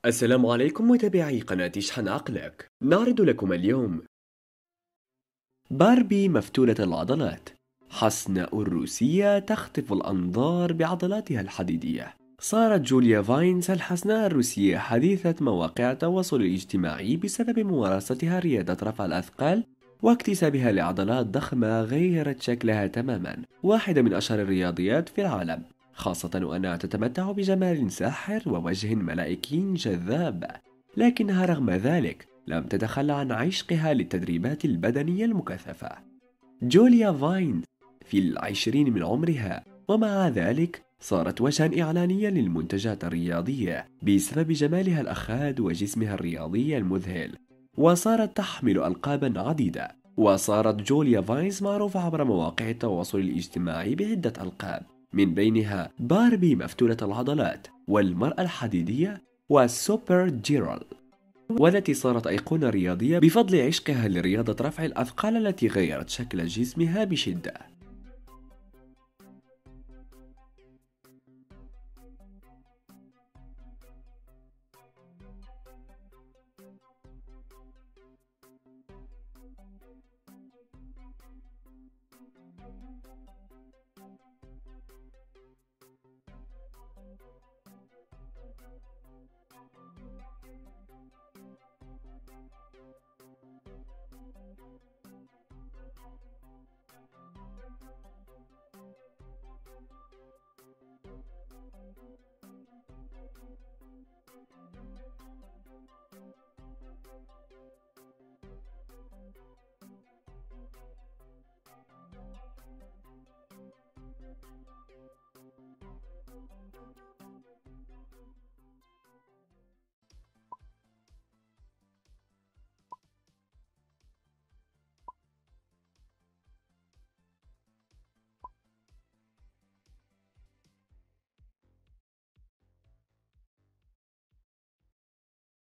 السلام عليكم متابعي قناة اشحن عقلك. نعرض لكم اليوم باربي مفتولة العضلات. حسناء الروسية تخطف الأنظار بعضلاتها الحديدية. صارت جوليا فاينز الحسناء الروسية حديثة مواقع التواصل الاجتماعي بسبب ممارستها رياضة رفع الأثقال واكتسابها لعضلات ضخمة غيرت شكلها تماما. واحدة من أشهر الرياضيات في العالم، خاصة وأنها تتمتع بجمال ساحر ووجه ملائكي جذاب، لكنها رغم ذلك لم تتخلى عن عشقها للتدريبات البدنية المكثفة. جوليا فاينز في 20 من عمرها، ومع ذلك صارت وجها إعلانيا للمنتجات الرياضية بسبب جمالها الأخاد وجسمها الرياضي المذهل، وصارت تحمل ألقابا عديدة. وصارت جوليا فاينز معروفة عبر مواقع التواصل الاجتماعي بعدة ألقاب، من بينها باربي مفتولة العضلات، والمرأة الحديدية، والسوبر جيرل، والتي صارت أيقونة رياضية بفضل عشقها لرياضة رفع الأثقال التي غيرت شكل جسمها بشدة.